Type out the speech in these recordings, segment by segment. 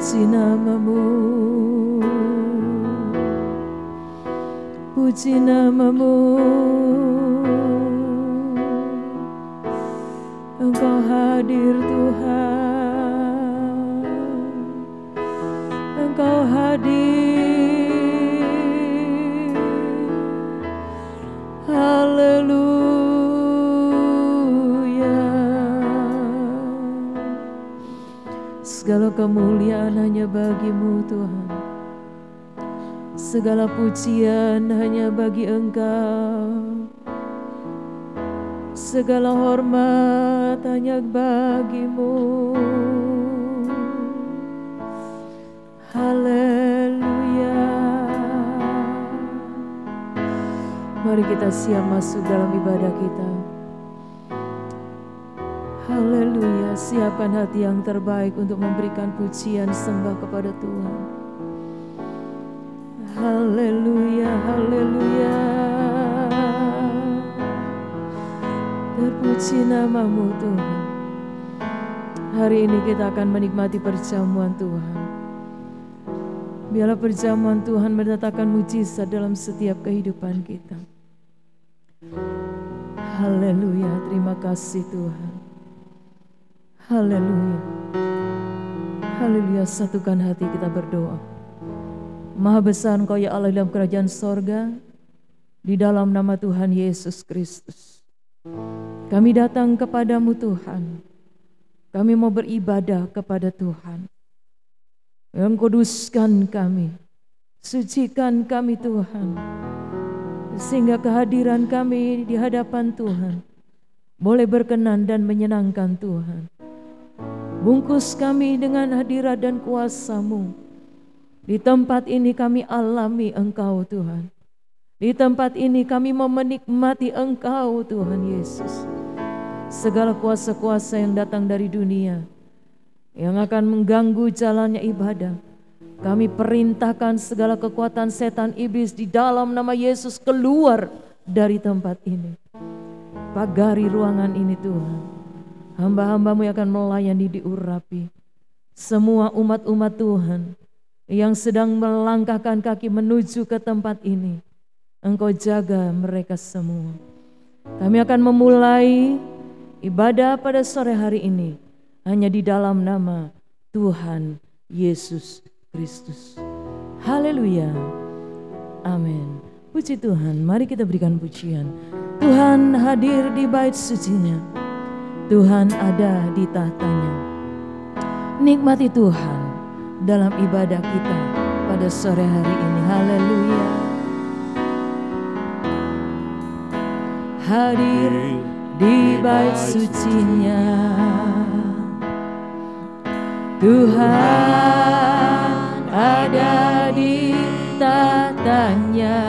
Puji namamu, puji namamu. Engkau hadir Tuhan, Engkau hadir. Haleluya. Segala kemuliaan hanya bagimu Tuhan, segala pujian hanya bagi Engkau, segala hormat hanya bagimu. Haleluya. Mari kita siap masuk dalam ibadah kita. Haleluya. Siapkan hati yang terbaik untuk memberikan pujian sembah kepada Tuhan. Haleluya, haleluya. Terpuji namamu Tuhan. Hari ini kita akan menikmati perjamuan Tuhan. Biarlah perjamuan Tuhan mendatangkan mujizat dalam setiap kehidupan kita. Haleluya, terima kasih Tuhan. Haleluya. Haleluya, satukan hati kita berdoa. Maha besar Engkau ya Allah dalam kerajaan sorga, di dalam nama Tuhan Yesus Kristus. Kami datang kepadamu Tuhan. Kami mau beribadah kepada Tuhan. Yang kuduskan kami, sucikan kami Tuhan, sehingga kehadiran kami di hadapan Tuhan boleh berkenan dan menyenangkan Tuhan. Bungkus kami dengan hadirat dan kuasa-Mu. Di tempat ini kami alami Engkau Tuhan. Di tempat ini kami mau menikmati Engkau Tuhan Yesus. Segala kuasa-kuasa yang datang dari dunia yang akan mengganggu jalannya ibadah, kami perintahkan segala kekuatan setan iblis di dalam nama Yesus keluar dari tempat ini. Pagari ruangan ini Tuhan. Hamba-hamba-Mu yang akan melayani diurapi. Semua umat-umat Tuhan yang sedang melangkahkan kaki menuju ke tempat ini, Engkau jaga mereka semua. Kami akan memulai ibadah pada sore hari ini hanya di dalam nama Tuhan Yesus Kristus. Haleluya. Amin. Puji Tuhan, mari kita berikan pujian. Tuhan hadir di bait sucinya. Tuhan ada di tahtanya. Nikmati Tuhan dalam ibadah kita pada sore hari ini. Haleluya. Hadir di bait sucinya, Tuhan ada di tahtanya.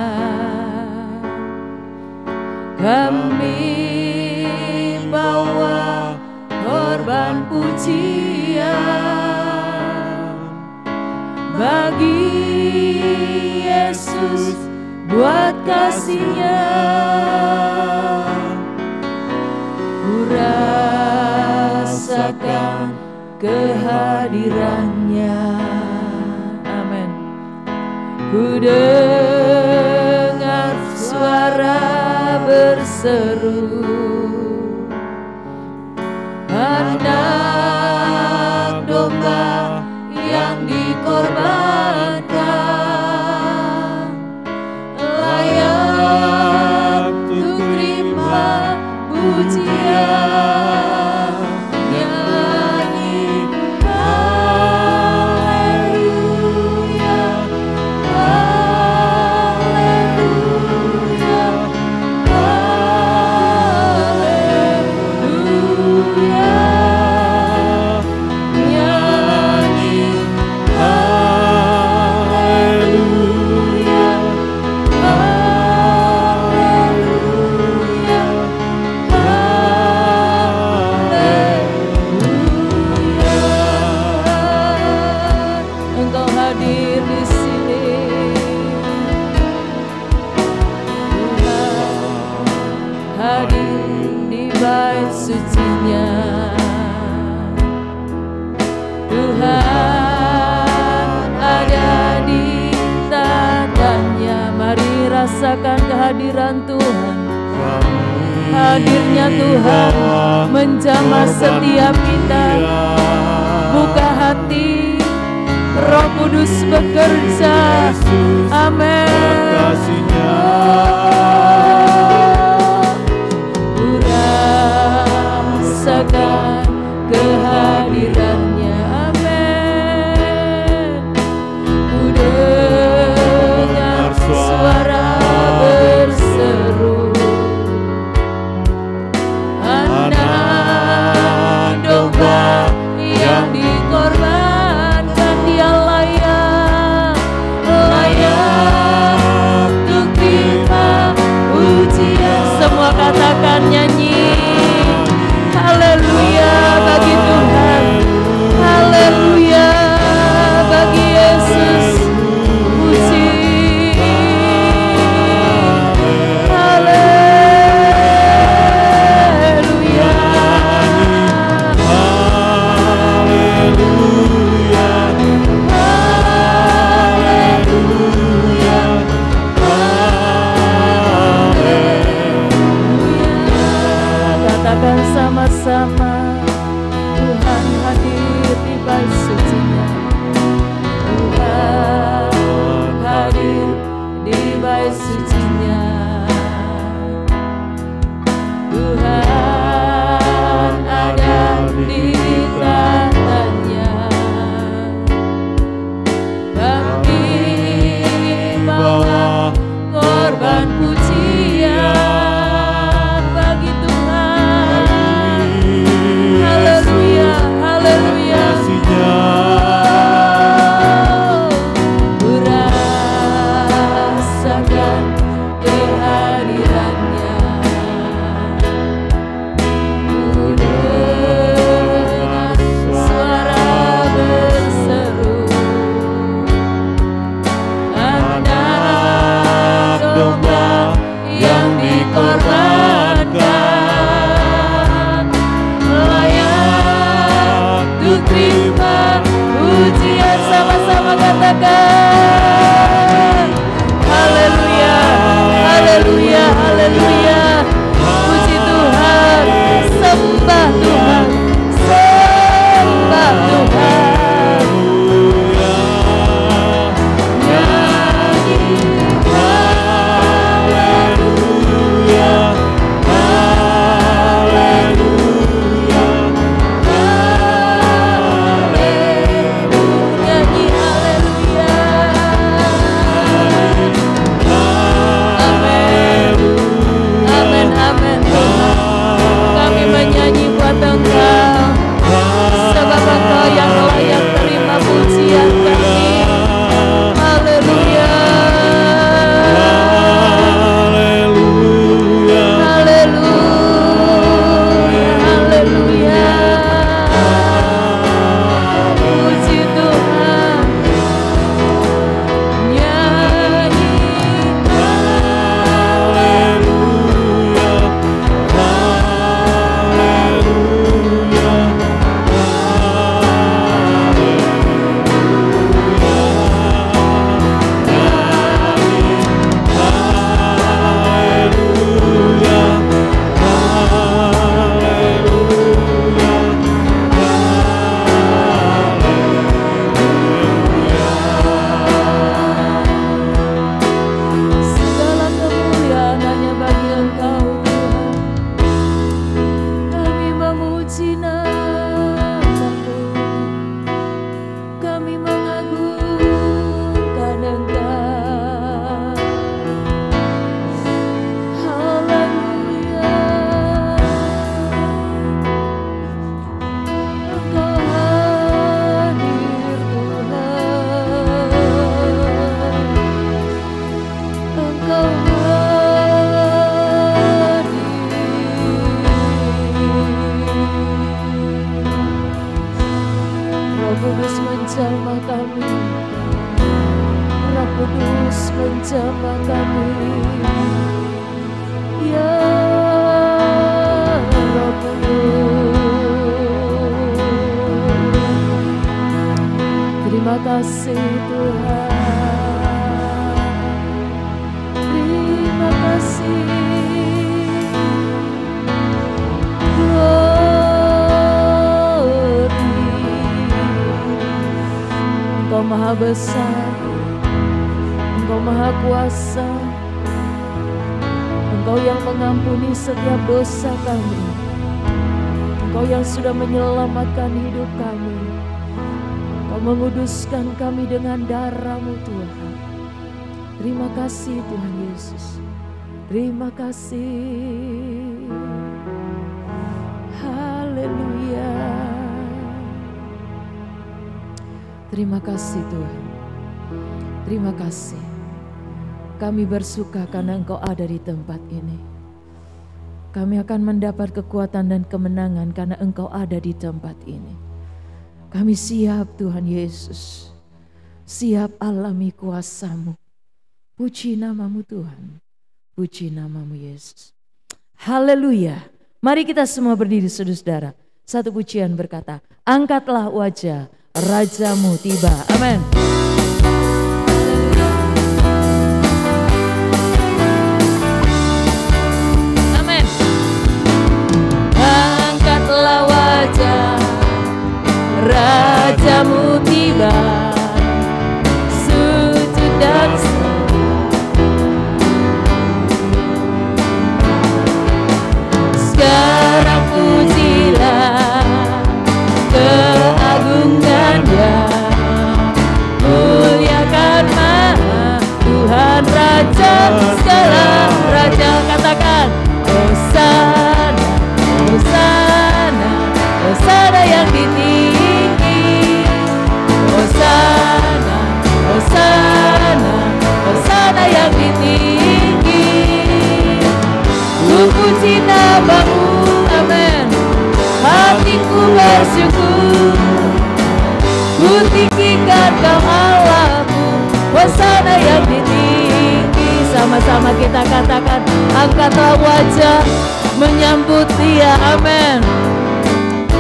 Kami bawa korban pujian bagi Yesus buat kasih-Nya. Ku rasakan kehadirannya. Amin. Ku dengar suara berseru, anak domba yang dikorbankan, layak untuk terima pujian. merasakan kehadiran Tuhan. Hadirnya Tuhan menjamah setiap kita. Buka hati, Roh Kudus bekerja. Amin. Ku rasakan kehadirannya. Amin. Ku dengar suara berseru, anak domba yang dikorbankan. Dia layak untuk terima pujian. Semua katakan, nyanyi haleluya bagi Tuhan, haleluya bagi Yesus. Puji haleluya, katakan sama-sama, Tuhan hadir di bait suci-Nya. Tuhan hadir di bait suci-Nya. Tuhan ada di tahtanya. Kami bawa korban pujian bagi Tuhan. Haleluya, haleluya. Ku rasakan kehadirannya. Ku dengar suara berseru, anak domba yang dikorbankan, layak untuk terima pujian. Sama-sama katakan haleluya, haleluya, haleluya. Puji Tuhan, sembah Tuhan, sembah Tuhan. Nyanyi haleluya, haleluya, haleluya. Nyanyi haleluya. Amin, amin, amin. Kami menyanyi buat Engkau, sebab Engkau yang layak terima pujian kami. Haleluya, haleluya, haleluya. Puji Tuhan. Nyanyi segala kemuliaan hanya bagi Engkau Tuhan. Kami memuji nama-Mu, kami mengagungkan Engkau. Haleluya, Engkau hadir Tuhan, Engkau hadir. Roh Kudus menjamah kami, Roh Kudus menjamah kami. Ya Roh Kudus, terima kasih Tuhan. besar, Engkau maha kuasa, Engkau yang mengampuni setiap dosa kami, Engkau yang sudah menyelamatkan hidup kami, Engkau menguduskan kami dengan darah-Mu Tuhan. Terima kasih Tuhan Yesus, terima kasih. Haleluya. Terima kasih Tuhan, terima kasih. Kami bersuka karena Engkau ada di tempat ini. Kami akan mendapat kekuatan dan kemenangan karena Engkau ada di tempat ini. Kami siap Tuhan Yesus, siap alami kuasa-Mu. Puji nama-Mu Tuhan, puji nama-Mu Yesus. Haleluya. Mari kita semua berdiri saudara-saudara. Satu pujian berkata, angkatlah wajah, Raja-Mu tiba. Amin. Amin. Angkatlah wajah, Raja-Mu tiba. Sujud dan sekarang pujilah keagungan-Nya, muliakan Maha Tuhan Raja segala raja. Katakan Hosana, Hosana, Hosana yang ditinggi. Hosana, Hosana, Hosana yang ditinggi. Ku puji nama-Mu, amin. Hatiku bersyukur, ku tinggikan Kau Allahku. Hosana yang ditinggi. Sama-sama kita katakan, angkatlah wajah menyambut Dia, amin.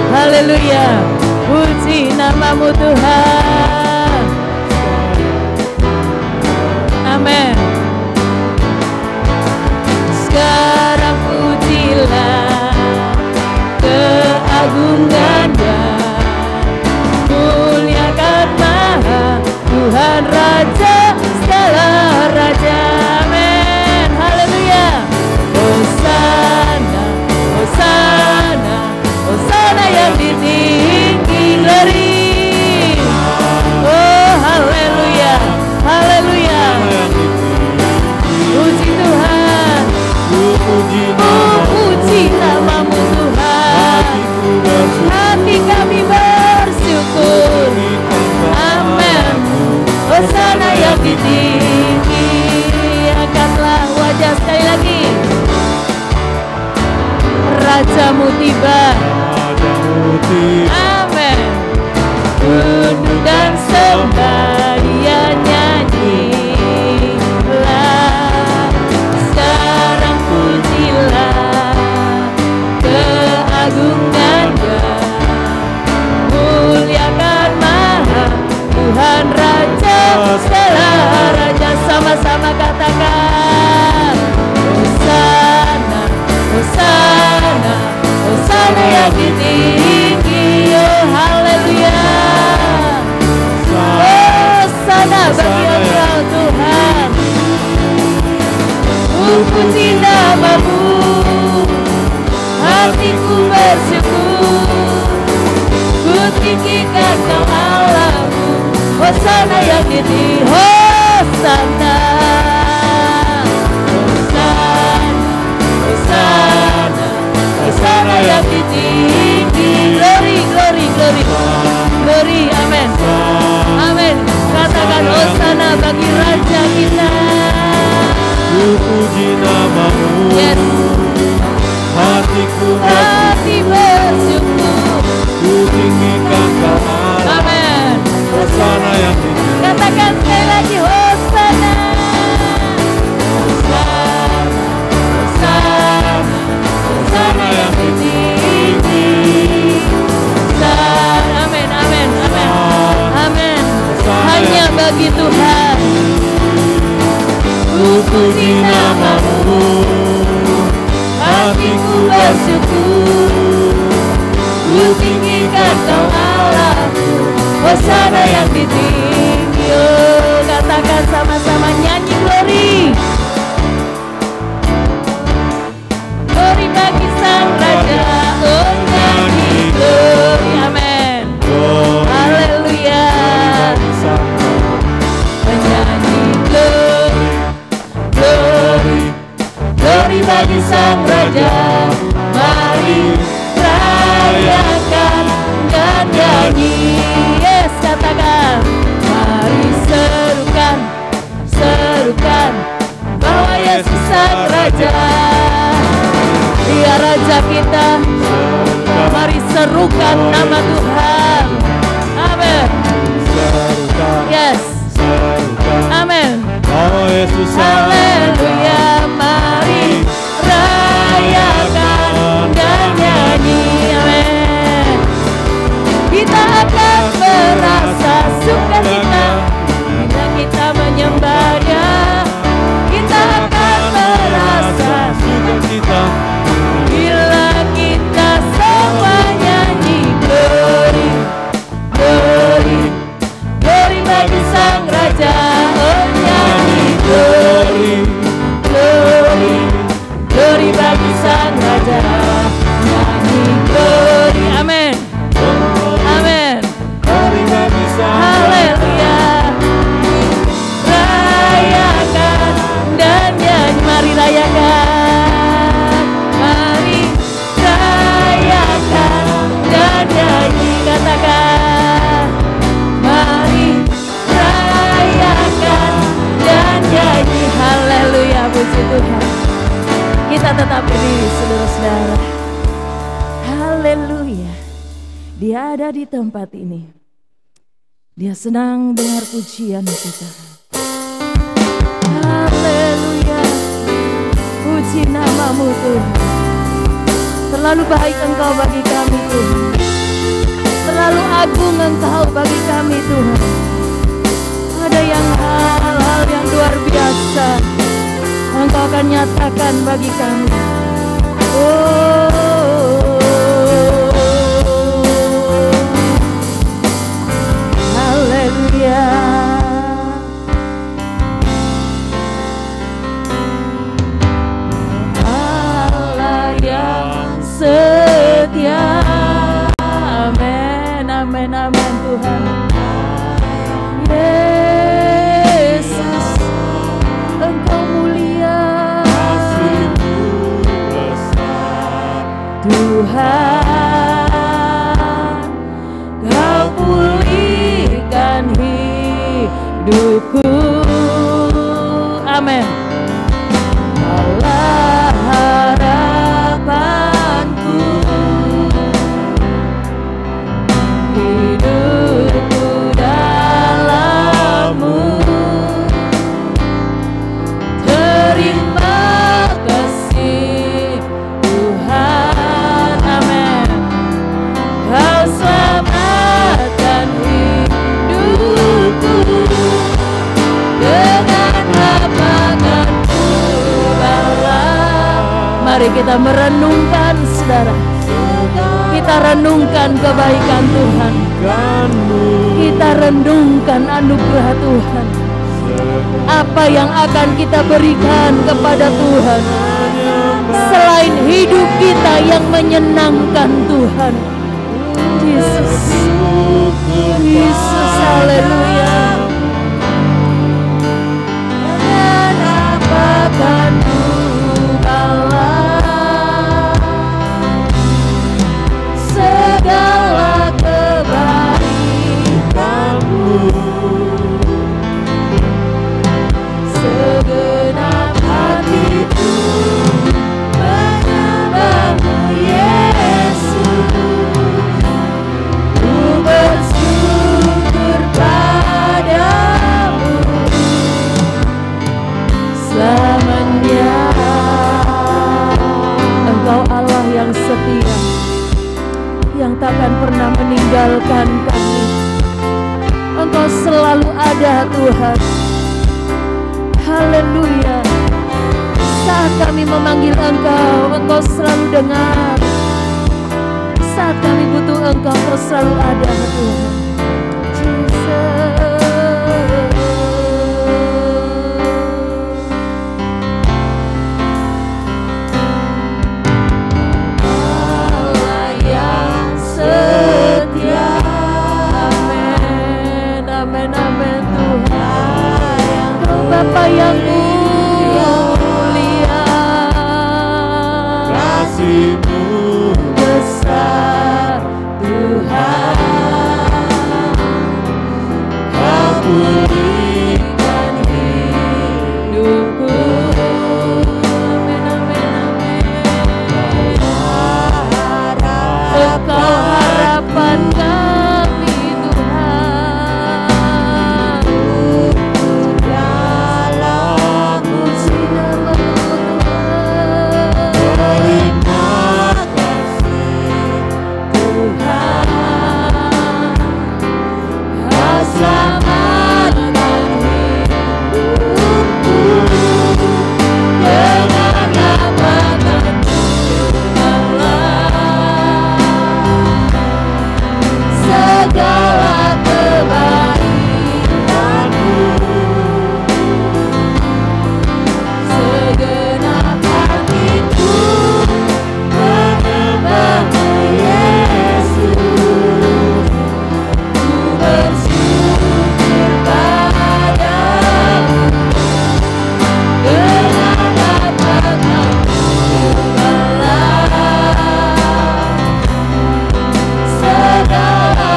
Haleluya, puji nama-Mu Tuhan, amin. Sekarang pujilah keagungan-Nya, muliakan Maha Tuhan Raja segala raja, amin. Haleluya. Hosana, Hosana, Hosana yang ditinggi. Glory. Oh haleluya, haleluya. Puji Tuhan, puji nama-Mu Tuhan. Hati kami bersyukur, amin. Hosana yang ditinggi. Angkatlah wajah sekali lagi, Raja-Mu tiba, amin. Tunduk dan sembah Dia nyanyilah. Sekarang pujilah keagungan-Nya, muliakan Maha Tuhan Raja segala raja. Sama-sama katakan Hosana, Hosana, Hosana yang ditinggi. Oh haleluya. Hosana bagi Engkau Tuhan. Puji nama-Mu, hatiku bersyukur, ku tinggikan Kau Allahku. Hosana yang ditinggi. Hosana, Hosana, Hosana, Hosana yang ditinggi. Glory, glory, glory, glory, amin, amin. Katakan Hosana bagi Raja kita. Ku puji nama-Mu, Yes. hatiku Hati bersyukur, ku tinggikan Kau Allah. amin. Hosana yang tinggi. Katakan sekali lagi Hosana, Hosana, Hosana, Hosana yang ditinggi. Hosana, amin, amin, amin, amin. Hanya bagi Tuhan. Ku puji nama-Mu, hatiku bersyukur, ku tinggikan Kau Allahku. Hosana yang ditinggi. Yo, katakan sama-sama, nyanyi glory. Glory bagi Sang Raja. Oh, nyanyi glory. Amin. Haleluya. Menyanyi glory, glory, glory bagi Sang Raja. Mari rayakan dan nyanyi. Yes, katakan. Mari serukan, serukan bahwa Yesus Sang Raja. Dia Raja kita. Mari serukan nama Tuhan. Amin. Yes. Amin. Oh Yesus, Haleluya. Mari rayakan dan nyanyi. Amin. Kita akan merasa sukacita bila kita menyembah-Nya. Kita akan merasa sukacita bila kita semua nyanyi glory, glory, glory bagi Sang Raja. Oh, nyanyi glory, glory, glory bagi Sang Raja. Nyanyi glory. Amin. Amin. Haleluya. Rayakan dan nyanyi. Mari rayakan. Mari rayakan dan nyanyi. Katakan. Mari rayakan dan nyanyi. Haleluya. Puji Tuhan. Kita tetap berdiri, saudara-saudara. Haleluya. Dia ada di tempat ini. Dia senang dengar pujian kita. Haleluya. Puji nama-Mu Tuhan. Terlalu baik Engkau bagi kami Tuhan. Terlalu agung Engkau bagi kami Tuhan. Ada yang hal-hal yang luar biasa Engkau akan nyatakan bagi kami. Haleluya. Allah yang setia. Amin, amin, amin Tuhan. Yesus, Engkau mulia. Tuhan, Kau pulihkan hidupku. Amin. Allah harapanku, hidupku dalam-Mu. Terima kasih Tuhan. Amin. Kau selamatkan hidupku dengan lapanganku balas. Mari kita merenungkan, saudara. Kita renungkan kebaikan Tuhan. Kita renungkan anugerah Tuhan. Apa yang akan kita berikan kepada Tuhan selain hidup kita yang menyenangkan Tuhan. Yesus, Yesus, haleluya. Dan apakan ku balas segala kebaikan-Mu. Segenap hatiku menyembah-Mu Yesus. Ku bersyukur padamu selamanya. Engkau Allah yang setia, yang takkan pernah meninggalkan kami. Engkau selalu ada Tuhan. Haleluya. Saat kami memanggil Engkau, Engkau selalu dengar. Saat kami butuh Engkau, Engkau selalu ada Tuhan. Jesus. kasih-Mu besar Tuhan, Kau pulihkan hidupku. Amin, amin, amin. Engkau harapan kami Tuhan, segala puji nama-Mu Tuhan. Terima kasih Tuhan, Kau selamatkan hidupku dengan lapang-Mu Allah. Segala kebaikan-Mu, segenap hatiku menyembah-Mu Yesus. Ku bersyukur padamu dengan lapang-Mu Allah. Segala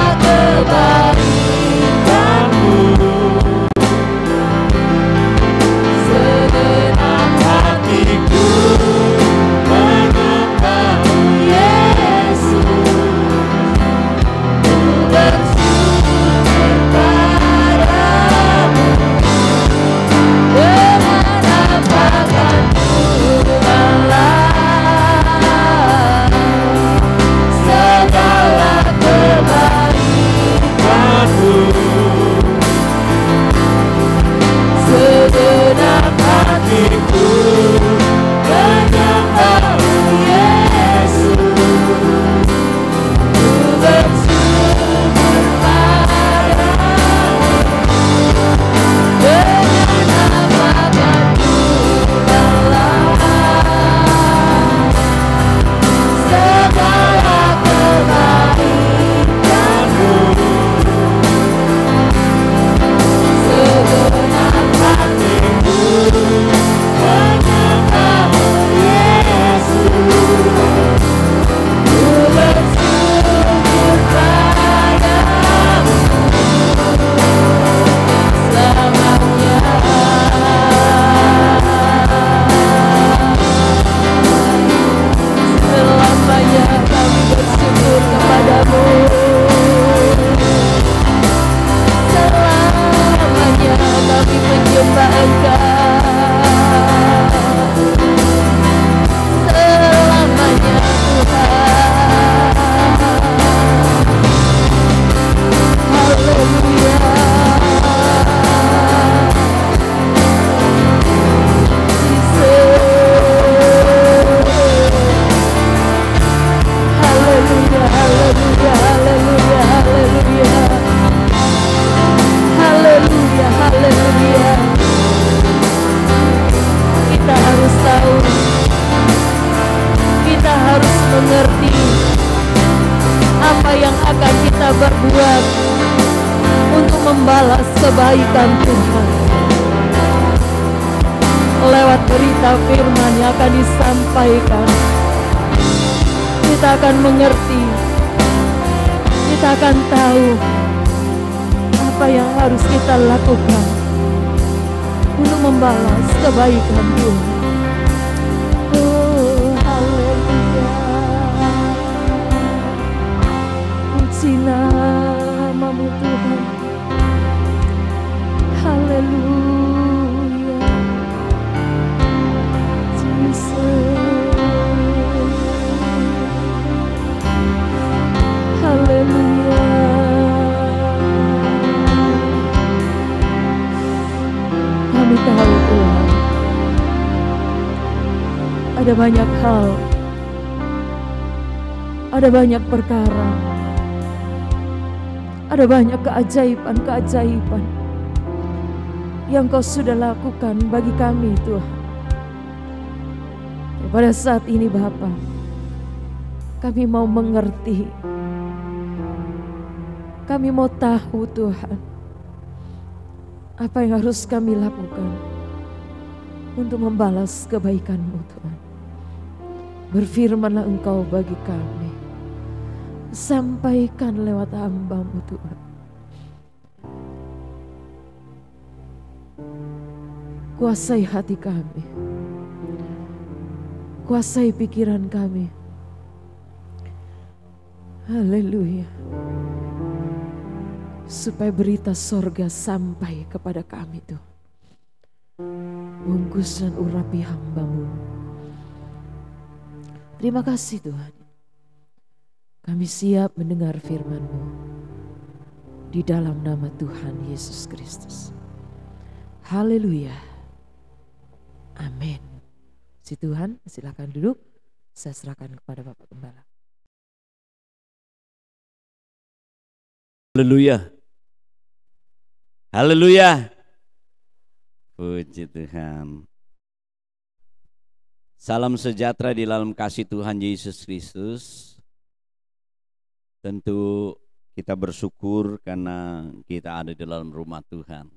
kebaikan-Mu, segenap hatiku menyembah-Mu Yesus. Ku bersyukur padamu dengan lapang-Mu Allah. Segala kebaikan-Mu, segenap hatiku menyembah-Mu Yesus. Ku bersyukur padamu dengan lapang-Mu Allah. Segala kebaikan-Mu, segenap hatiku menyembah-Mu Yesus. Ku bersyukur padamu selamanya. Selamanya kami bersyukur kepadamu. Selamanya kami menyembah Engkau. Selamanya Tuhan. Haleluya. Haleluya, haleluya, haleluya, haleluya. Haleluya, haleluya. Kita harus tahu, kita harus mengerti apa yang akan kita berbuat untuk membalas kebaikan Tuhan. Lewat berita firman yang akan disampaikan, kita akan mengerti, kita akan tahu apa yang harus kita lakukan untuk membalas kebaikan Tuhan. Oh, haleluya. Puji nama-Mu Tuhan. Haleluya. Jesus. Haleluya. Kami tahu Tuhan, ada banyak hal, ada banyak perkara, ada banyak keajaiban-keajaiban yang Kau sudah lakukan bagi kami Tuhan. Pada saat ini Bapa, kami mau mengerti, kami mau tahu Tuhan, apa yang harus kami lakukan untuk membalas kebaikan-Mu Tuhan. Berfirmanlah Engkau bagi kami. Sampaikan lewat hamba-Mu Tuhan. Kuasai hati kami. Kuasai pikiran kami. Haleluya. Supaya berita sorga sampai kepada kami Tuhan. Bungkus dan urapi hamba-Mu. Terima kasih Tuhan. Kami siap mendengar firman-Mu. Di dalam nama Tuhan Yesus Kristus. Haleluya. Amin. Si Tuhan, silakan duduk. Saya serahkan kepada Bapak Gembala. Haleluya. Haleluya. Puji Tuhan. Salam sejahtera di dalam kasih Tuhan Yesus Kristus. Tentu kita bersyukur karena kita ada di dalam rumah Tuhan.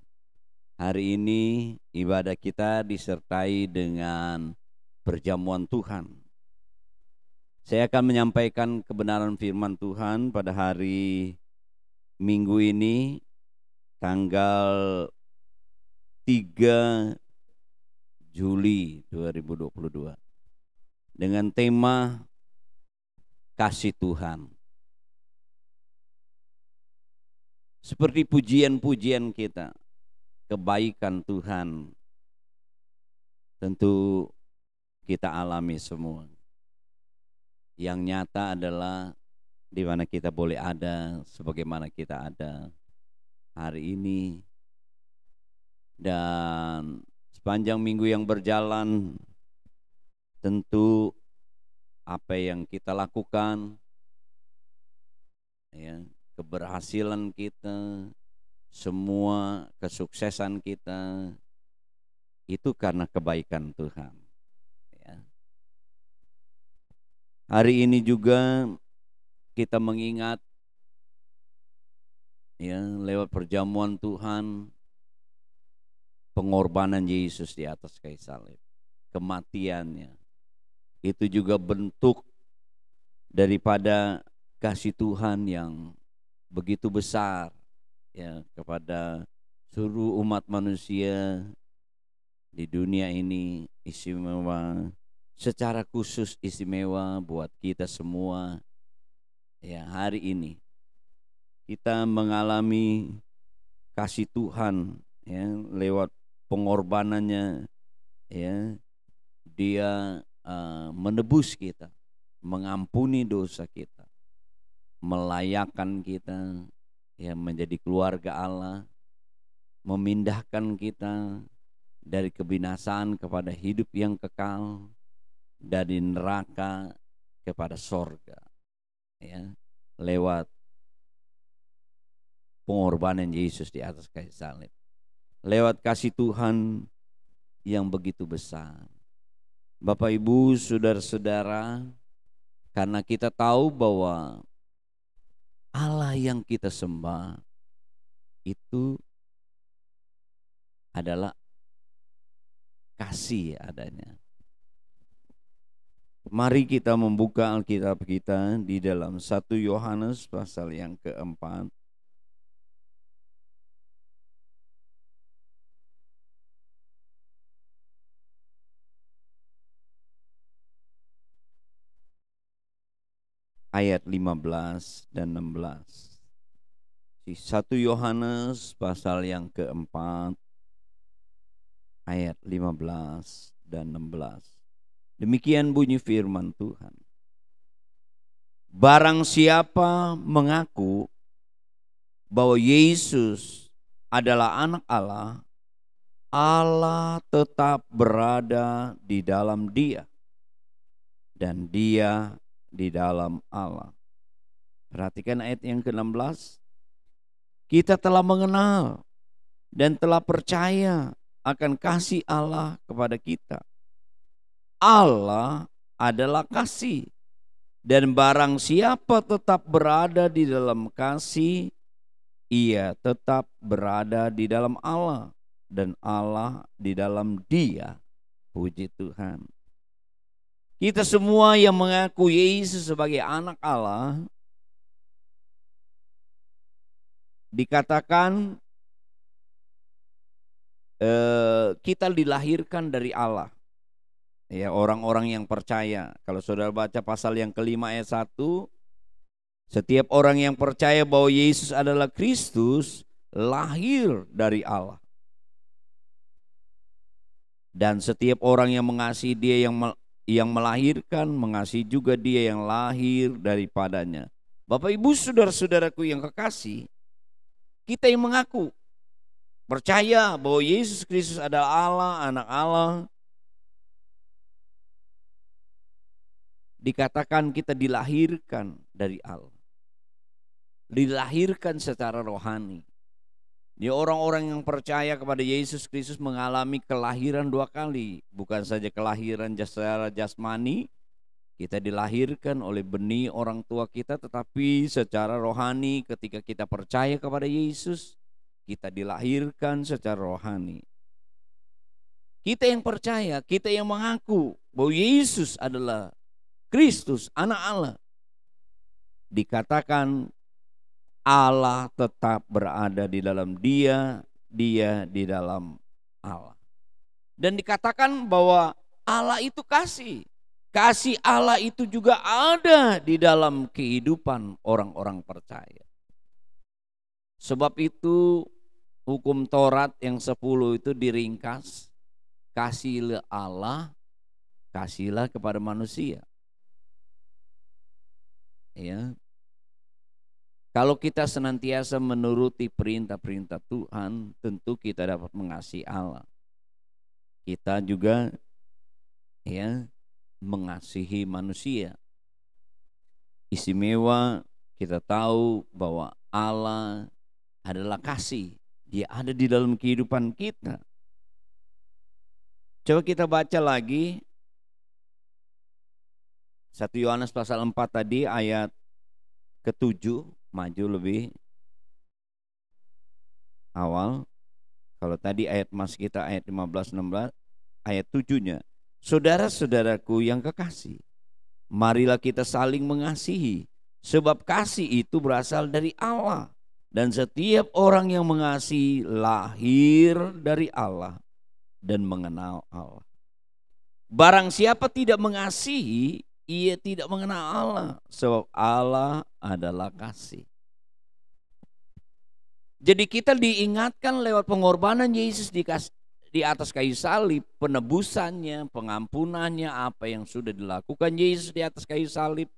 Hari ini ibadah kita disertai dengan perjamuan Tuhan. Saya akan menyampaikan kebenaran firman Tuhan pada hari Minggu ini tanggal 3 Juli 2022 dengan tema kasih Tuhan. Seperti pujian-pujian kita, kebaikan Tuhan tentu kita alami semua. Yang nyata adalah di mana kita boleh ada, sebagaimana kita ada hari ini. Dan sepanjang minggu yang berjalan, tentu apa yang kita lakukan, ya, keberhasilan kita, semua kesuksesan kita, itu karena kebaikan Tuhan. Ya. Hari ini juga kita mengingat, ya, lewat perjamuan Tuhan, pengorbanan Yesus di atas kayu salib, kematiannya, itu juga bentuk daripada kasih Tuhan yang begitu besar, ya, kepada seluruh umat manusia di dunia ini. Istimewa, secara khusus istimewa buat kita semua. Ya, hari ini kita mengalami kasih Tuhan, ya, lewat pengorbanannya, ya, Dia menebus kita, mengampuni dosa kita, melayakkan kita, ya, menjadi keluarga Allah, memindahkan kita dari kebinasaan kepada hidup yang kekal, dari neraka kepada sorga. Ya, lewat pengorbanan Yesus di atas kayu salib, lewat kasih Tuhan yang begitu besar. Bapak Ibu, saudara-saudara, karena kita tahu bahwa Allah yang kita sembah itu adalah kasih adanya. Mari kita membuka Alkitab kita di dalam 1 Yohanes pasal yang keempat. Ayat 15 dan 16. 1 Yohanes pasal yang keempat, ayat 15 dan 16. Demikian bunyi firman Tuhan. Barang siapa mengaku bahwa Yesus adalah anak Allah, Allah tetap berada di dalam dia, dan dia di dalam Allah. Perhatikan ayat yang ke-16. Kita telah mengenal dan telah percaya akan kasih Allah kepada kita. Allah adalah kasih, dan barang siapa tetap berada di dalam kasih, ia tetap berada di dalam Allah, dan Allah di dalam dia. Puji Tuhan. Kita semua yang mengaku Yesus sebagai anak Allah, dikatakan kita dilahirkan dari Allah. Ya, orang-orang yang percaya. Kalau saudara baca pasal yang kelima ayat 1, setiap orang yang percaya bahwa Yesus adalah Kristus lahir dari Allah. Dan setiap orang yang mengasihi Dia yang melahirkan, mengasihi juga Dia yang lahir daripadanya. Bapak Ibu saudara-saudaraku yang kekasih, kita yang mengaku percaya bahwa Yesus Kristus adalah Allah, anak Allah, dikatakan kita dilahirkan dari Allah. Dilahirkan secara rohani. Ya, orang-orang yang percaya kepada Yesus Kristus mengalami kelahiran 2 kali. Bukan saja kelahiran secara jasmani, kita dilahirkan oleh benih orang tua kita, tetapi secara rohani ketika kita percaya kepada Yesus, kita dilahirkan secara rohani. Kita yang percaya, kita yang mengaku bahwa Yesus adalah Kristus, anak Allah, dikatakan Allah tetap berada di dalam Dia, Dia di dalam Allah. Dan dikatakan bahwa Allah itu kasih. Kasih Allah itu juga ada di dalam kehidupan orang-orang percaya. Sebab itu hukum Taurat yang 10 itu diringkas, kasihlah Allah, kasihlah kepada manusia. Ya. Kalau kita senantiasa menuruti perintah-perintah Tuhan, tentu kita dapat mengasihi Allah. Kita juga mengasihi manusia. Istimewa kita tahu bahwa Allah adalah kasih. Dia ada di dalam kehidupan kita. Coba kita baca lagi 1 Yohanes pasal 4 tadi ayat ke-7. Maju lebih awal. Kalau tadi ayat mas kita ayat 15-16, ayat 7-nya. Saudara-saudaraku yang kekasih, marilah kita saling mengasihi, sebab kasih itu berasal dari Allah. Dan setiap orang yang mengasihi lahir dari Allah dan mengenal Allah. Barang siapa tidak mengasihi, ia tidak mengenal Allah, sebab Allah adalah kasih. Jadi kita diingatkan lewat pengorbanan Yesus di atas kayu salib, penebusannya, pengampunannya, apa yang sudah dilakukan Yesus di atas kayu salib.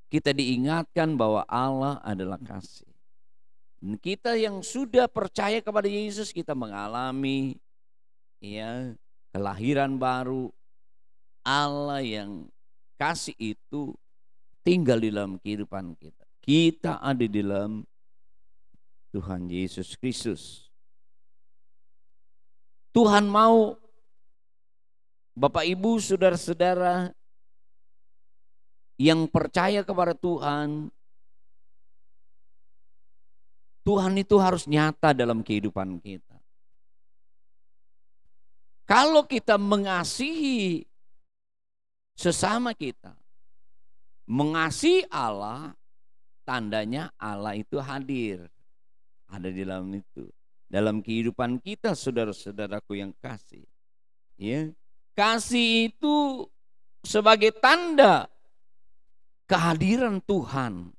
Kita diingatkan bahwa Allah adalah kasih. Dan kita yang sudah percaya kepada Yesus, kita mengalami kelahiran baru. Allah yang kasih itu tinggal di dalam kehidupan kita. Kita ada di dalam Tuhan Yesus Kristus. Tuhan mau Bapak Ibu saudara-saudara yang percaya kepada Tuhan, Tuhan itu harus nyata dalam kehidupan kita. Kalau kita mengasihi sesama kita, mengasihi Allah, tandanya Allah itu hadir. Ada di dalam itu. Dalam kehidupan kita saudara-saudaraku yang kasih. Ya. Kasih itu sebagai tanda kehadiran Tuhan.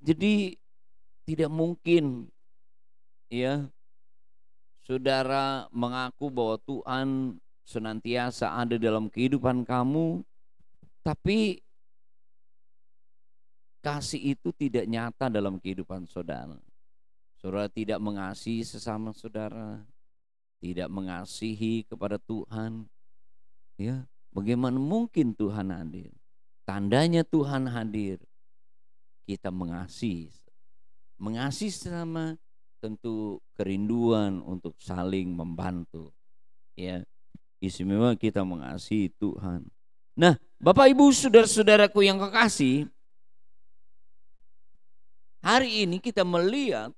Jadi tidak mungkin saudara mengaku bahwa Tuhan senantiasa ada dalam kehidupan kamu, tapi kasih itu tidak nyata dalam kehidupan saudara. Saudara tidak mengasihi sesama saudara, tidak mengasihi kepada Tuhan. Ya, bagaimana mungkin Tuhan hadir? Tandanya Tuhan hadir, kita mengasihi. Mengasihi sesama tentu kerinduan untuk saling membantu. Ya. Istimewa kita mengasihi Tuhan. Nah, Bapak Ibu saudara-saudaraku yang kekasih, hari ini kita melihat,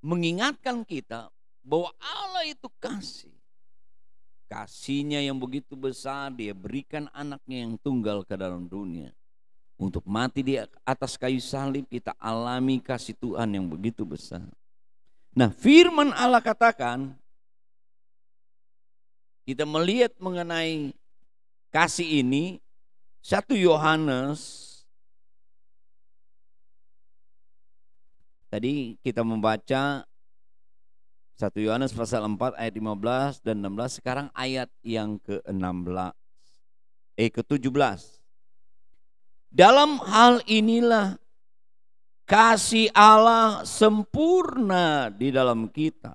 mengingatkan kita bahwa Allah itu kasih. kasih-Nya yang begitu besar, Dia berikan anaknya yang tunggal ke dalam dunia. Untuk mati di atas kayu salib, kita alami kasih Tuhan yang begitu besar. Nah, firman Allah katakan, kita melihat mengenai kasih ini, 1 Yohanes, tadi kita membaca 1 Yohanes pasal 4 ayat 15 dan 16, sekarang ayat yang ke-17. Dalam hal inilah kasih Allah sempurna di dalam kita,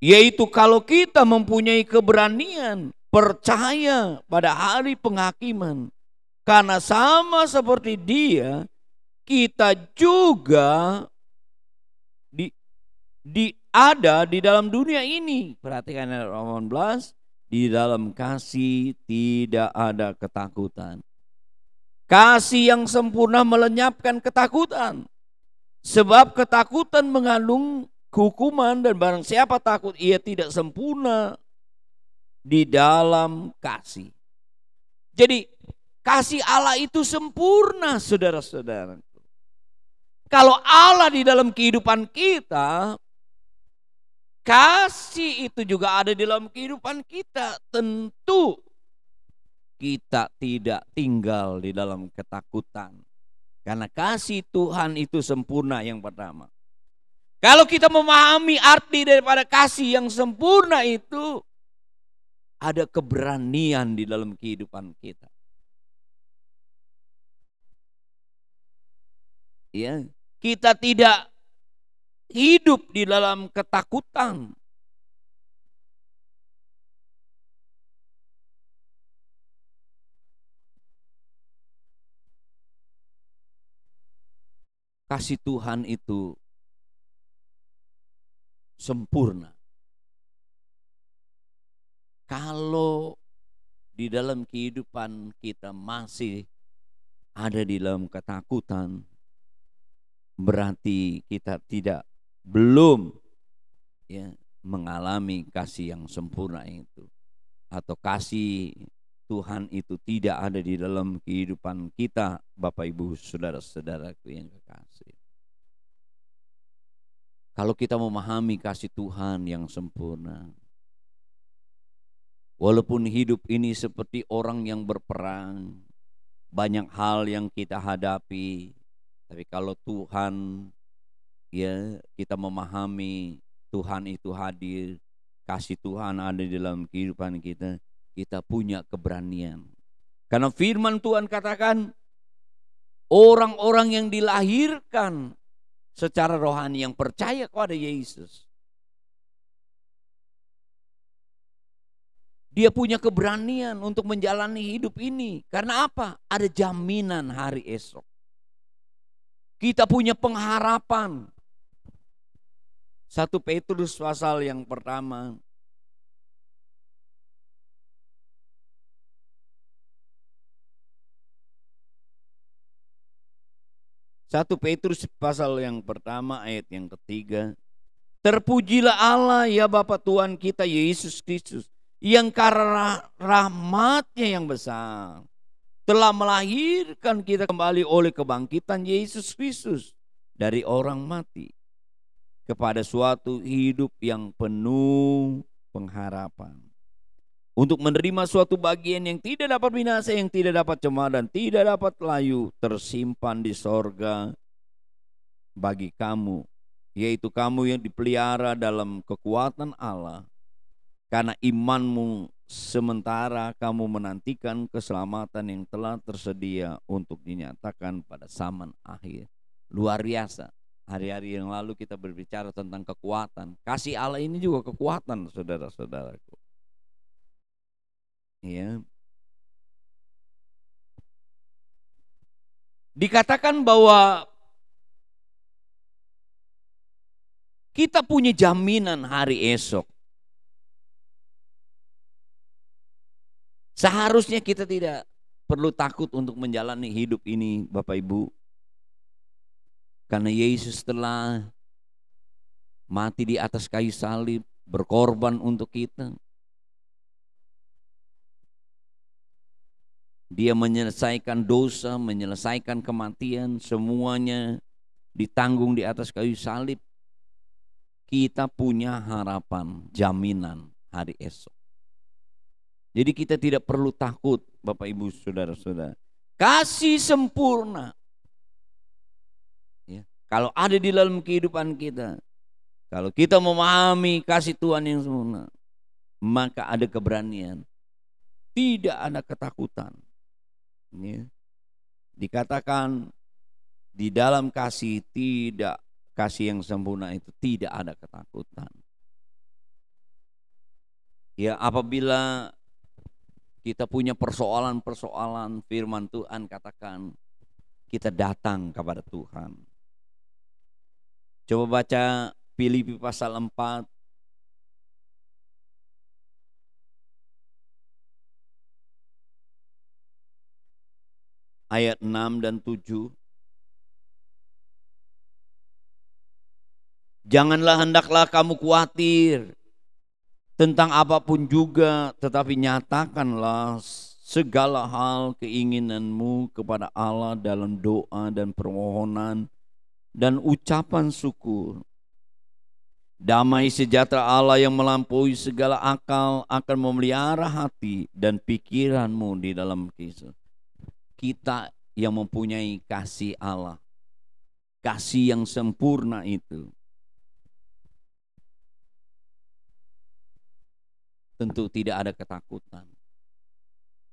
yaitu kalau kita mempunyai keberanian percaya pada hari penghakiman, karena sama seperti Dia, kita juga ada di dalam dunia ini. Perhatikan ayat 18, di dalam kasih tidak ada ketakutan. Kasih yang sempurna melenyapkan ketakutan, sebab ketakutan mengandung hukuman, dan barang siapa takut ia tidak sempurna di dalam kasih. Jadi kasih Allah itu sempurna, saudara-saudara. Kalau Allah di dalam kehidupan kita, kasih itu juga ada di dalam kehidupan kita, tentu kita tidak tinggal di dalam ketakutan. Karena kasih Tuhan itu sempurna, yang pertama. Kalau kita memahami arti daripada kasih yang sempurna itu, ada keberanian di dalam kehidupan kita. Ya, kita tidak hidup di dalam ketakutan. Kasih Tuhan itu sempurna. Kalau di dalam kehidupan kita masih ada di dalam ketakutan, berarti kita belum mengalami kasih yang sempurna itu, atau kasih Tuhan itu tidak ada di dalam kehidupan kita, Bapak Ibu saudara-saudaraku yang kekasih. Kalau kita memahami kasih Tuhan yang sempurna, walaupun hidup ini seperti orang yang berperang, banyak hal yang kita hadapi, tapi kalau Tuhan, kita memahami Tuhan itu hadir, kasih Tuhan ada di dalam kehidupan kita, kita punya keberanian. Karena firman Tuhan katakan, orang-orang yang dilahirkan secara rohani yang percaya kepada Yesus, dia punya keberanian untuk menjalani hidup ini. Karena apa? Ada jaminan hari esok. Kita punya pengharapan. 1 Petrus pasal yang pertama, 1 Petrus pasal yang pertama ayat yang ketiga. Terpujilah Allah ya Bapa Tuhan kita Yesus Kristus, yang karena rahmat-Nya yang besar telah melahirkan kita kembali oleh kebangkitan Yesus Kristus dari orang mati kepada suatu hidup yang penuh pengharapan, untuk menerima suatu bagian yang tidak dapat binasa, yang tidak dapat cemar dan tidak dapat layu, tersimpan di sorga bagi kamu, yaitu kamu yang dipelihara dalam kekuatan Allah karena imanmu, sementara kamu menantikan keselamatan yang telah tersedia untuk dinyatakan pada zaman akhir. Luar biasa. Hari-hari yang lalu kita berbicara tentang kekuatan. Kasih Allah ini juga kekuatan, saudara-saudaraku. Ya. Dikatakan bahwa kita punya jaminan hari esok. Seharusnya kita tidak perlu takut untuk menjalani hidup ini, Bapak Ibu. Karena Yesus telah mati di atas kayu salib, berkorban untuk kita. Dia menyelesaikan dosa, menyelesaikan kematian, semuanya ditanggung di atas kayu salib. Kita punya harapan, jaminan hari esok. Jadi kita tidak perlu takut, Bapak Ibu Saudara-saudara. Kasih sempurna. Ya, kalau ada di dalam kehidupan kita, kalau kita memahami kasih Tuhan yang sempurna, maka ada keberanian. Tidak ada ketakutan. Ya. Dikatakan di dalam kasih yang sempurna itu tidak ada ketakutan. Ya, apabila kita punya persoalan-persoalan, firman Tuhan katakan kita datang kepada Tuhan. Coba baca Filipi pasal 4 ayat 6 dan 7. Janganlah hendaklah kamu khawatir tentang apapun juga, tetapi nyatakanlah segala hal keinginanmu kepada Allah dalam doa dan permohonan dan ucapan syukur. Damai sejahtera Allah yang melampaui segala akal akan memelihara hati dan pikiranmu di dalam Kristus. Kita yang mempunyai kasih Allah, kasih yang sempurna itu, tentu tidak ada ketakutan.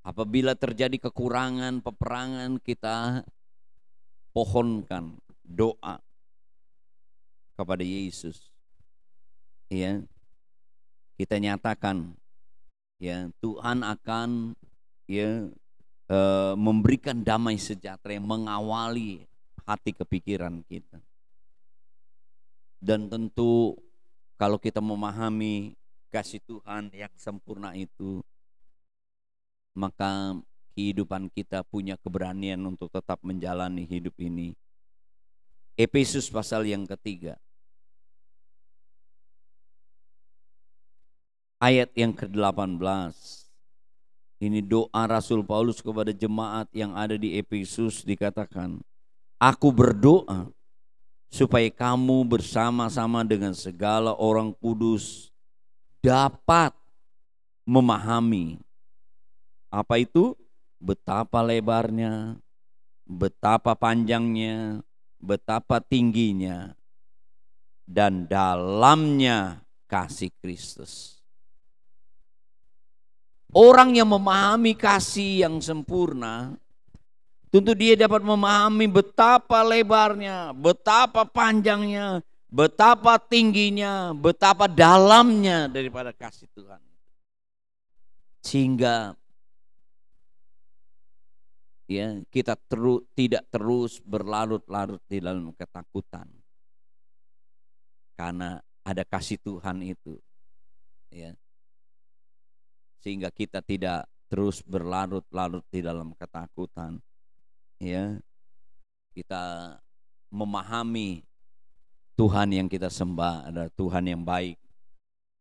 Apabila terjadi kekurangan, peperangan, kita pohonkan doa kepada Yesus. Ya, kita nyatakan, ya, Tuhan akan memberikan damai sejahtera yang mengawali hati kepikiran kita. Dan tentu kalau kita memahami kasih Tuhan yang sempurna itu, maka kehidupan kita punya keberanian untuk tetap menjalani hidup ini. Efesus pasal yang ketiga, ayat yang ke-18. Ini doa Rasul Paulus kepada jemaat yang ada di Efesus, dikatakan, aku berdoa supaya kamu bersama-sama dengan segala orang kudus dapat memahami apa itu, betapa lebarnya, betapa panjangnya, betapa tingginya, dan dalamnya kasih Kristus. Orang yang memahami kasih yang sempurna, tentu dia dapat memahami betapa lebarnya, betapa panjangnya, betapa tingginya, betapa dalamnya daripada kasih Tuhan. Sehingga ya, kita tidak terus berlarut-larut di dalam ketakutan. Karena ada kasih Tuhan itu. Ya. Sehingga kita tidak terus berlarut-larut di dalam ketakutan. Ya. Kita memahami Tuhan yang kita sembah adalah Tuhan yang baik,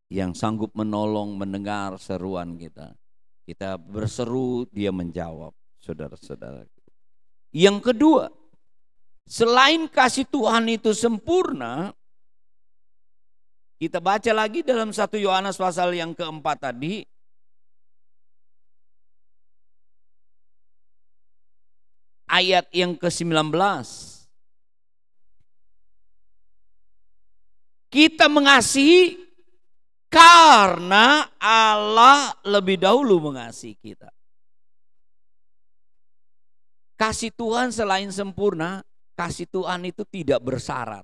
yang sanggup menolong, mendengar seruan kita. Kita berseru, dia menjawab, saudara-saudara. Yang kedua, selain kasih Tuhan itu sempurna, kita baca lagi dalam 1 Yohanes pasal yang keempat tadi, ayat yang ke-19. Kita mengasihi karena Allah lebih dahulu mengasihi kita. Kasih Tuhan selain sempurna, kasih Tuhan itu tidak bersyarat.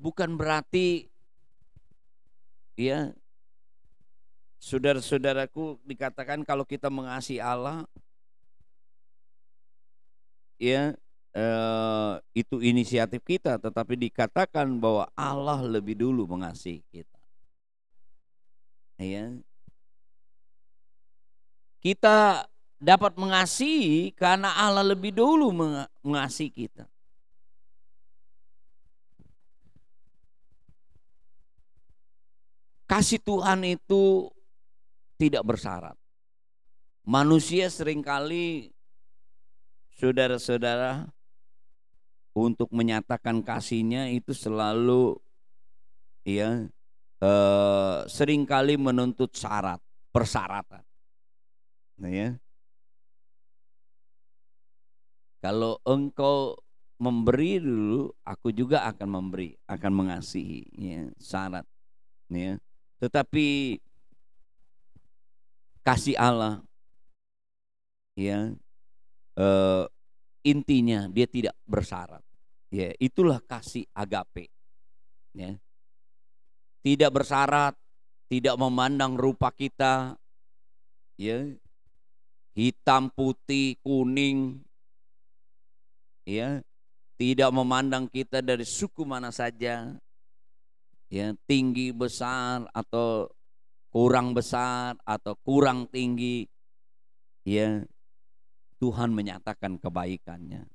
Bukan berarti, ya, saudara-saudaraku, dikatakan kalau kita mengasihi Allah, ya, itu inisiatif kita, tetapi dikatakan bahwa Allah lebih dulu mengasihi kita. Ya. Kita dapat mengasihi karena Allah lebih dulu mengasihi kita. kasih Tuhan itu tidak bersyarat. Manusia seringkali, saudara-saudara, untuk menyatakan kasihnya itu selalu ya seringkali menuntut syarat, persyaratan. Nah, ya. Kalau engkau memberi dulu, aku juga akan memberi, akan mengasihi, ya, syarat. Ya. Tetapi kasih Allah, ya, intinya dia tidak bersyarat. Ya, itulah kasih agape. Ya. Tidak bersyarat, tidak memandang rupa kita, ya, hitam, putih, kuning, ya, tidak memandang kita dari suku mana saja, ya, tinggi, besar, atau kurang besar, atau kurang tinggi, ya, Tuhan menyatakan kebaikannya,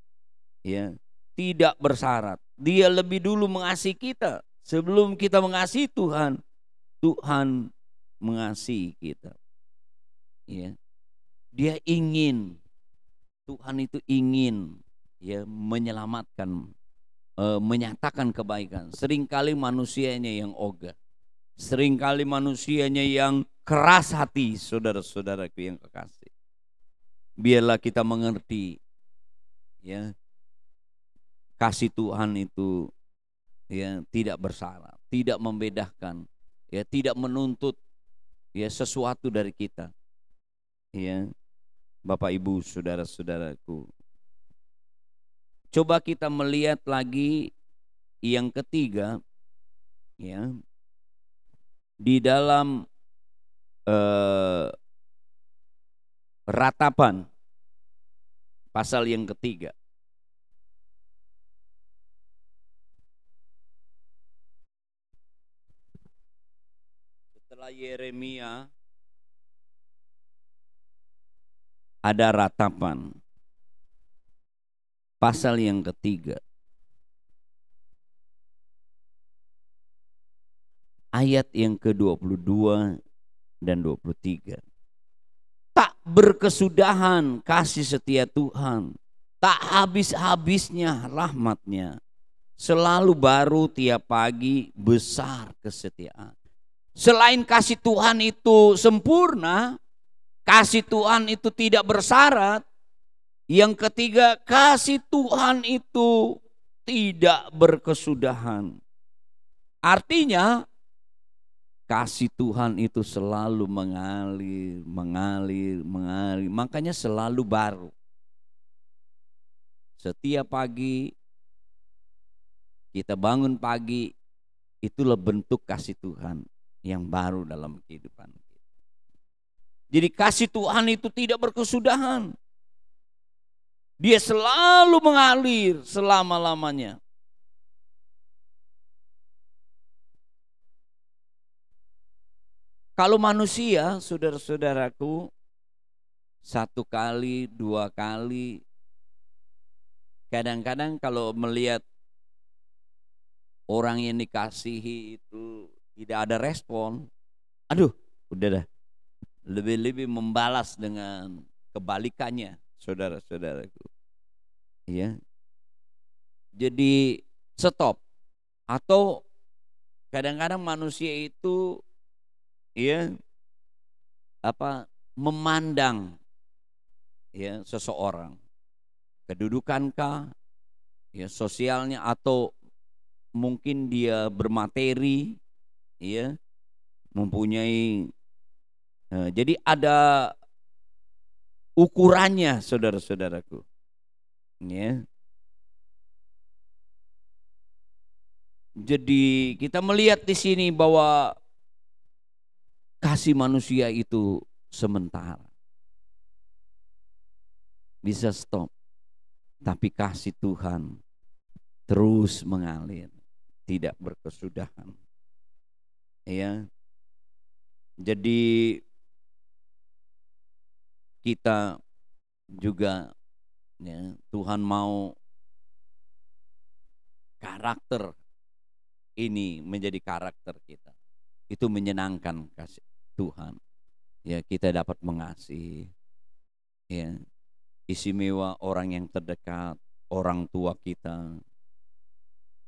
ya, tidak bersyarat. Dia lebih dulu mengasihi kita sebelum kita mengasihi Tuhan. Tuhan mengasihi kita, ya. Dia ingin, Tuhan itu ingin, ya, menyelamatkan, menyatakan kebaikan. Seringkali manusianya yang ogah, seringkali manusianya yang keras hati, saudara-saudaraku yang kekasih. Biarlah kita mengerti, ya, kasih Tuhan itu, ya, tidak bersyarat, tidak membedakan, ya, tidak menuntut, ya, sesuatu dari kita, ya, Bapak Ibu, saudara-saudaraku. Coba kita melihat lagi yang ketiga, ya, di dalam Ratapan pasal yang ketiga. Setelah Yeremia ada Ratapan pasal yang ketiga, ayat yang ke-22 dan 23. Tak berkesudahan kasih setia Tuhan, tak habis-habisnya rahmatnya, selalu baru tiap pagi, besar kesetiaan. Selain kasih Tuhan itu sempurna, kasih Tuhan itu tidak bersyarat. Yang ketiga, kasih Tuhan itu tidak berkesudahan. Artinya kasih Tuhan itu selalu mengalir, mengalir, mengalir. Makanya selalu baru. Setiap pagi kita bangun pagi, itulah bentuk kasih Tuhan yang baru dalam kehidupan kita. Jadi kasih Tuhan itu tidak berkesudahan. Dia selalu mengalir selama-lamanya. Kalau manusia, saudara-saudaraku, satu kali, dua kali, kadang-kadang kalau melihat orang yang dikasihi itu tidak ada respon, aduh, udah dah, lebih-lebih membalas dengan kebalikannya, saudara-saudaraku. Ya. Jadi stop. Atau kadang-kadang manusia itu, ya, memandang, ya, seseorang, kedudukankah, ya, sosialnya, atau mungkin dia bermateri, ya, mempunyai, jadi ada ukurannya, saudara-saudaraku, ya. Jadi kita melihat di sini bahwa kasih manusia itu sementara, bisa stop, tapi kasih Tuhan terus mengalir, tidak berkesudahan. Ya, jadi kita juga, ya, Tuhan mau karakter ini menjadi karakter kita. Itu menyenangkan kasih Tuhan. Ya, kita dapat mengasihi. Ya, istimewa orang yang terdekat, orang tua kita.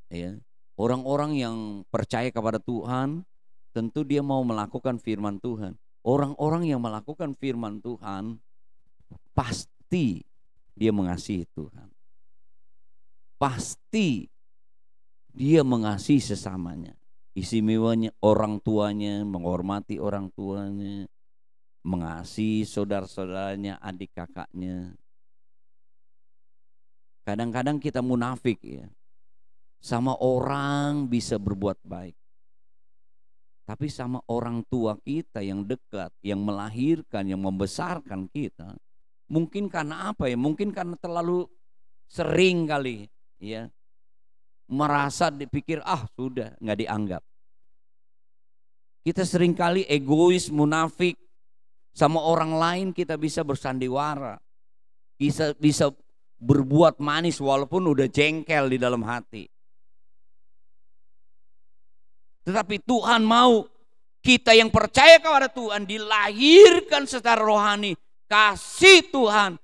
Ya, orang-orang yang percaya kepada Tuhan, tentu dia mau melakukan firman Tuhan. Orang-orang yang melakukan firman Tuhan, pasti dia mengasihi Tuhan. Pasti dia mengasihi sesamanya. Istimewanya orang tuanya, menghormati orang tuanya, mengasihi saudara-saudaranya, adik kakaknya. Kadang-kadang kita munafik ya. Sama orang bisa berbuat baik. Tapi sama orang tua kita yang dekat, yang melahirkan, yang membesarkan kita, mungkin karena apa ya? Mungkin karena terlalu sering kali ya. Merasa dipikir sudah nggak dianggap. Kita seringkali egois, munafik, sama orang lain kita bisa bersandiwara, bisa berbuat manis walaupun udah jengkel di dalam hati. Tetapi Tuhan mau kita yang percaya kepada Tuhan dilahirkan secara rohani, kasih Tuhan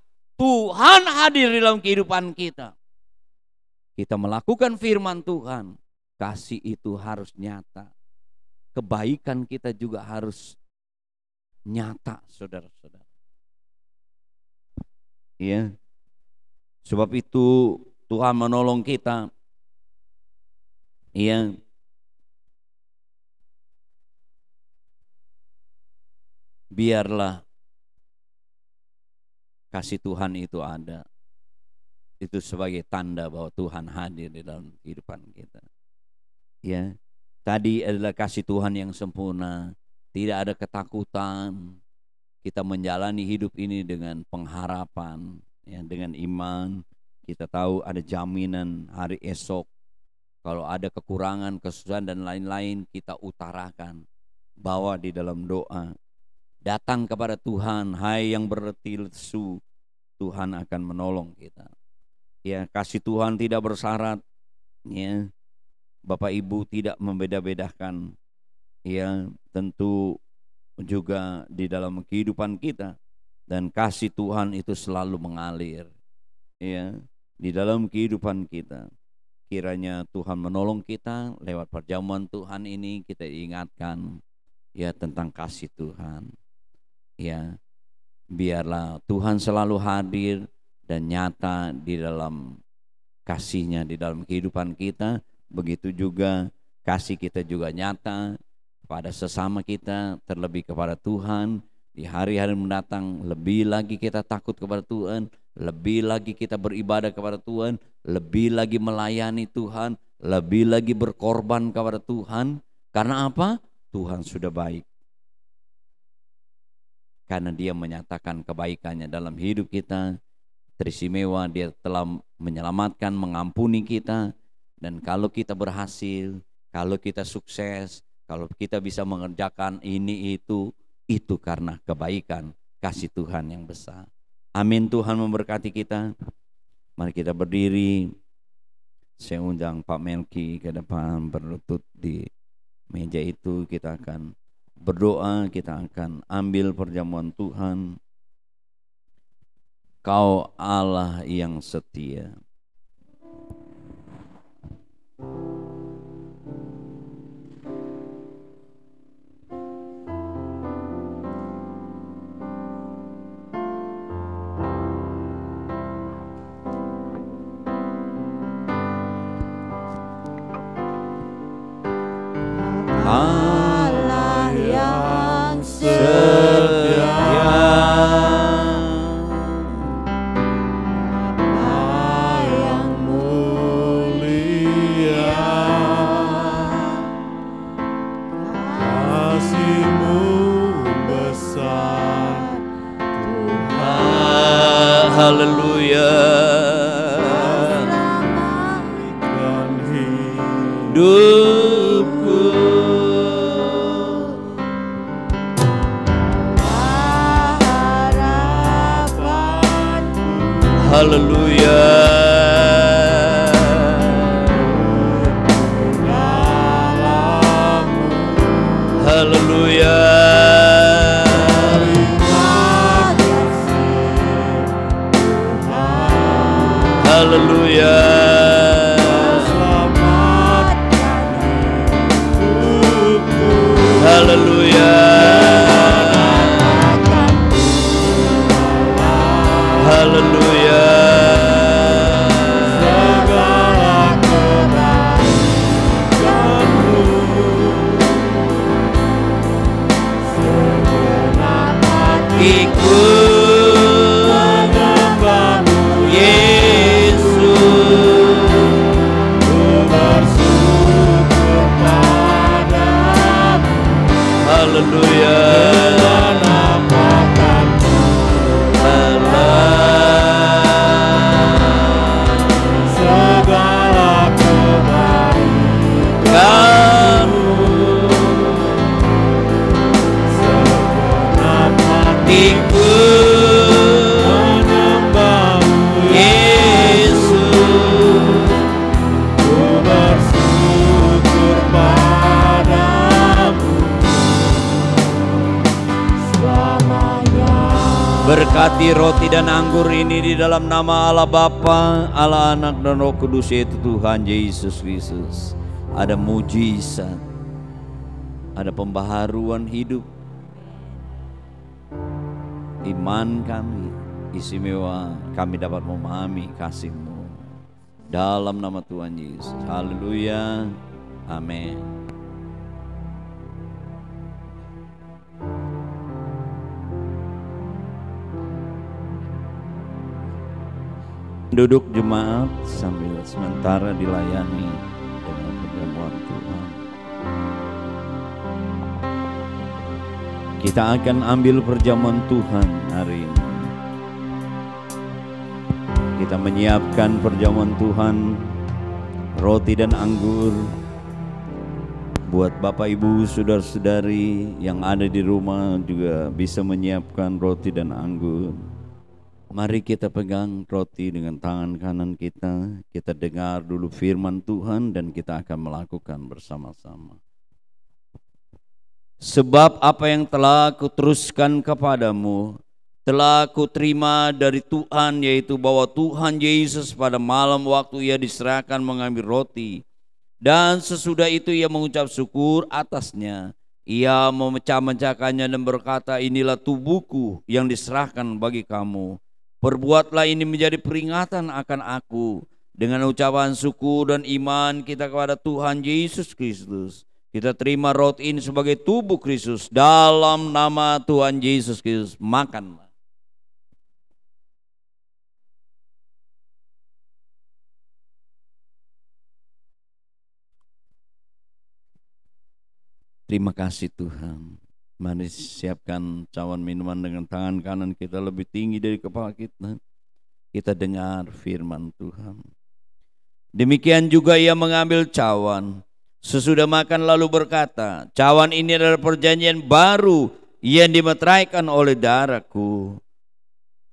hadir di dalam kehidupan kita. Kita melakukan firman Tuhan, kasih itu harus nyata. Kebaikan kita juga harus nyata, saudara-saudara. Ya. Sebab itu Tuhan menolong kita. Ya. Biarlah kasih Tuhan itu ada. Itu sebagai tanda bahwa Tuhan hadir di dalam kehidupan kita. Ya, tadi adalah kasih Tuhan yang sempurna, tidak ada ketakutan. Kita menjalani hidup ini dengan pengharapan, ya, dengan iman. Kita tahu ada jaminan hari esok. Kalau ada kekurangan, kesusahan dan lain-lain, kita utarakan, bawa di dalam doa. Datang kepada Tuhan, hai yang berletih lesu, Tuhan akan menolong kita. Ya, kasih Tuhan tidak bersyarat, ya. Bapak Ibu tidak membeda-bedakan, ya, tentu juga di dalam kehidupan kita, dan kasih Tuhan itu selalu mengalir, ya, di dalam kehidupan kita. Kiranya Tuhan menolong kita lewat perjamuan Tuhan ini, kita diingatkan, ya, tentang kasih Tuhan, ya. Biarlah Tuhan selalu hadir dan nyata di dalam kasih-Nya di dalam kehidupan kita. Begitu juga kasih kita juga nyata pada sesama kita, terlebih kepada Tuhan. Di hari-hari mendatang lebih lagi kita takut kepada Tuhan, lebih lagi kita beribadah kepada Tuhan, lebih lagi melayani Tuhan, lebih lagi berkorban kepada Tuhan. Karena apa? Tuhan sudah baik. Karena Dia menyatakan kebaikannya dalam hidup kita. Teristimewa, Dia telah menyelamatkan, mengampuni kita. Dan kalau kita berhasil, kalau kita sukses, kalau kita bisa mengerjakan ini itu karena kebaikan kasih Tuhan yang besar. Amin. Tuhan memberkati kita. Mari kita berdiri. Saya undang Pak Melki ke depan berlutut di meja itu. Kita akan berdoa, kita akan ambil perjamuan Tuhan. Kau Allah yang setia. Allah yang setia. Haleluya. Hidupku haleluya. Haleluya. Haleluya. Haleluya. Haleluya. Ikut menyembahmu Yesus, ku bersyukur padamu. Haleluya. Segala kebaikan ikut menyembahmu Yesus, ku bersyukur padamu selamanya. Berkati roti dan anggur ini di dalam nama Allah Bapa, Allah Anak dan Roh Kudus, yaitu Tuhan Yesus Kristus. Ada mujizat, ada pembaharuan hidup. Iman kami istimewa, kami dapat memahami kasih-Mu dalam nama Tuhan Yesus. Haleluya. Amin. Duduk jemaat sambil sementara dilayani dengan perjamuan Tuhan. Kita akan ambil perjamuan Tuhan hari ini. Kita menyiapkan perjamuan Tuhan, roti dan anggur, buat Bapak Ibu saudara-saudari yang ada di rumah juga bisa menyiapkan roti dan anggur. Mari kita pegang roti dengan tangan kanan kita. Kita dengar dulu firman Tuhan dan kita akan melakukan bersama-sama. Sebab apa yang telah kuteruskan kepadamu telah kuterima dari Tuhan, yaitu bahwa Tuhan Yesus pada malam waktu ia diserahkan mengambil roti, dan sesudah itu ia mengucap syukur atasnya. Ia memecah-mecahkannya dan berkata, inilah tubuhku yang diserahkan bagi kamu. Perbuatlah ini menjadi peringatan akan aku. Dengan ucapan syukur dan iman kita kepada Tuhan Yesus Kristus, kita terima roti ini sebagai tubuh Kristus. Dalam nama Tuhan Yesus Kristus, makanlah. Terima kasih Tuhan. Mari siapkan cawan minuman dengan tangan kanan kita lebih tinggi dari kepala kita. Kita dengar firman Tuhan. Demikian juga ia mengambil cawan sesudah makan lalu berkata, cawan ini adalah perjanjian baru yang dimeteraikan oleh darahku.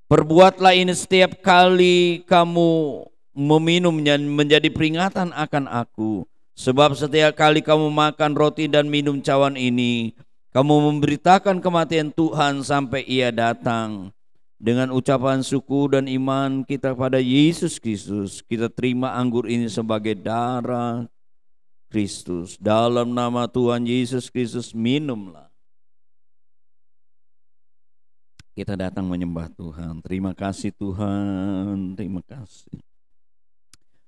Perbuatlah ini setiap kali kamu meminumnya menjadi peringatan akan aku. Sebab setiap kali kamu makan roti dan minum cawan ini, kamu memberitakan kematian Tuhan sampai ia datang. Dengan ucapan syukur dan iman kita pada Yesus Kristus, kita terima anggur ini sebagai darah Kristus. Dalam nama Tuhan Yesus Kristus, minumlah. Kita datang menyembah Tuhan. Terima kasih Tuhan, terima kasih.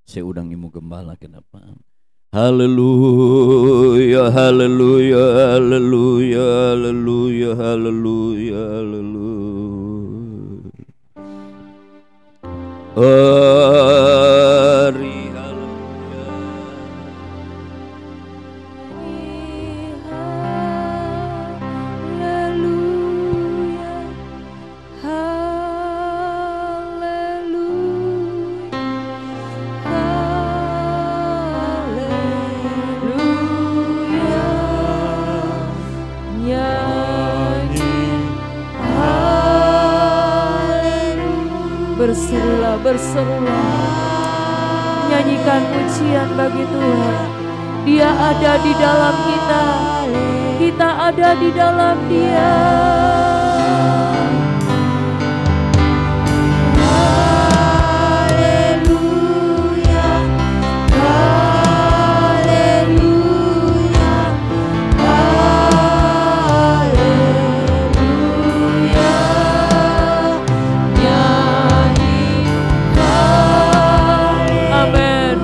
Saya udangimu gembala ke depan. Haleluya, haleluya, haleluya, haleluya, haleluya, haleluya. Hari haleluya. Berserulah, berserulah, nyanyikan pujian bagi Tuhan. Dia ada di dalam kita, kita ada di dalam Dia.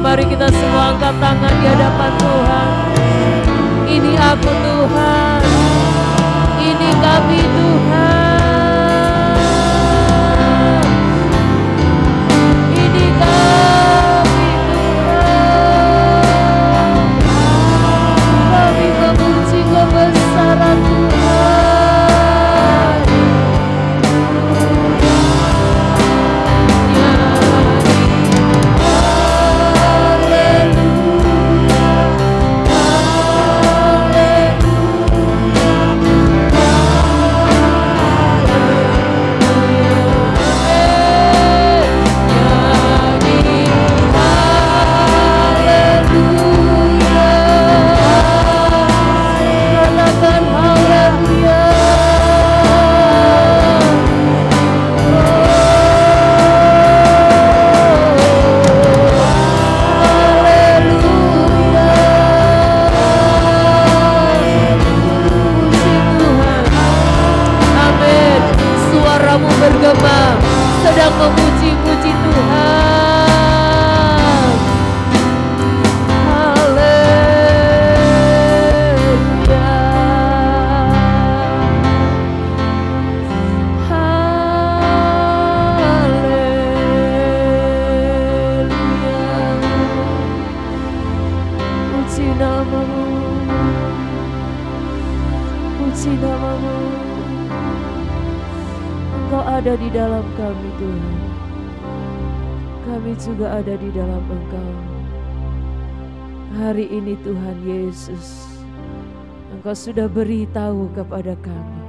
Mari kita semua angkat tangan di hadapan Tuhan. Ini aku Tuhan, ini kami Tuhan, ini kami Tuhan. Kami memuji kebesaran Tuhan. Bergema sedang memuji-muji Tuhan. Haleluya, haleluya. Puji namamu, puji namamu. Engkau ada di dalam kami Tuhan. Kami juga ada di dalam Engkau. Hari ini Tuhan Yesus, Engkau sudah beritahu kepada kami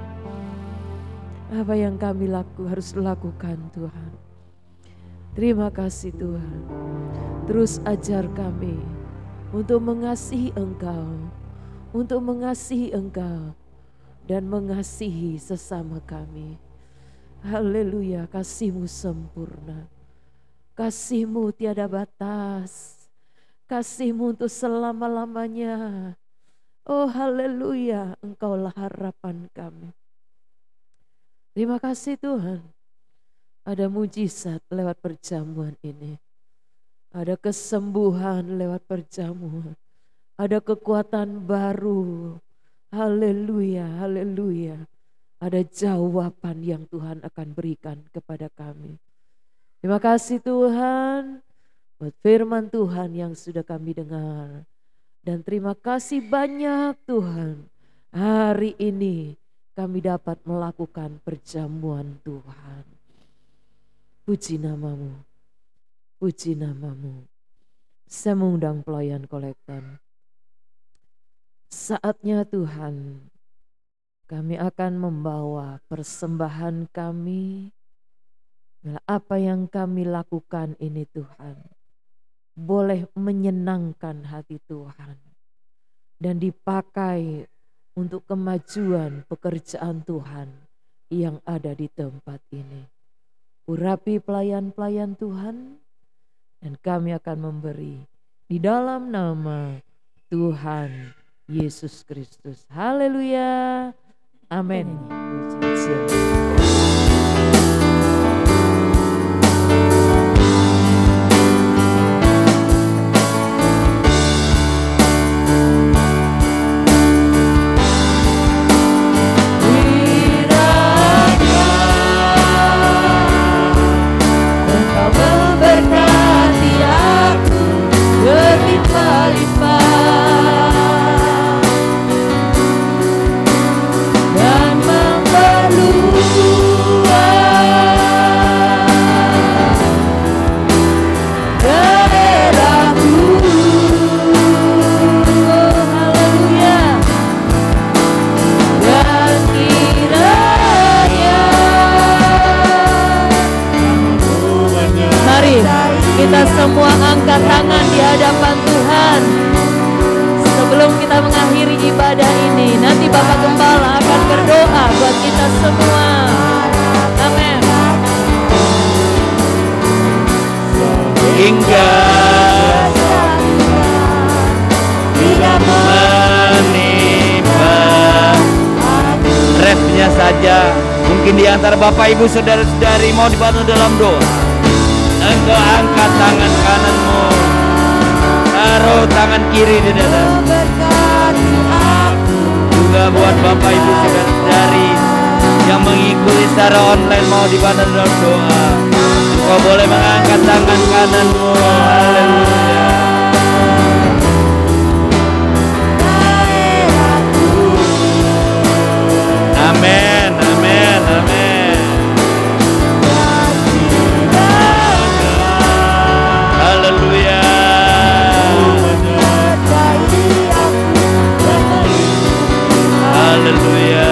apa yang kami harus lakukan Tuhan. Terima kasih Tuhan. Terus ajar kami untuk mengasihi Engkau, untuk mengasihi Engkau dan mengasihi sesama kami. Haleluya, kasih-Mu sempurna, kasih-Mu tiada batas, kasih-Mu untuk selama-lamanya. Oh haleluya, Engkaulah harapan kami. Terima kasih Tuhan, ada mujizat lewat perjamuan ini, ada kesembuhan lewat perjamuan, ada kekuatan baru. Haleluya, haleluya. Ada jawaban yang Tuhan akan berikan kepada kami. Terima kasih Tuhan buat firman Tuhan yang sudah kami dengar. Dan terima kasih banyak Tuhan. Hari ini kami dapat melakukan perjamuan Tuhan. Puji namamu, puji namamu. Saya mengundang pelayan kolektor. Saatnya Tuhan, kami akan membawa persembahan kami. Apa yang kami lakukan ini Tuhan boleh menyenangkan hati Tuhan dan dipakai untuk kemajuan pekerjaan Tuhan yang ada di tempat ini. Urapi pelayan-pelayan Tuhan dan kami akan memberi di dalam nama Tuhan Yesus Kristus. Haleluya. Amin. Kita semua angkat tangan di hadapan Tuhan sebelum kita mengakhiri ibadah ini. Nanti Bapak Gembala hingga tidak menimpa. Refnya saja. Mungkin di antara Bapak Ibu saudara-saudari mau dibantu dalam doa. Engkau angkat tangan kananmu, taruh tangan kiri di dada. Juga buat Bapak Ibu saudara-saudari yang mengikuti secara online mau dibantu dalam doa. Engkau boleh mengangkat tangan kananmu. Haleluya. Amin, amin, amin. Haleluya. Haleluya.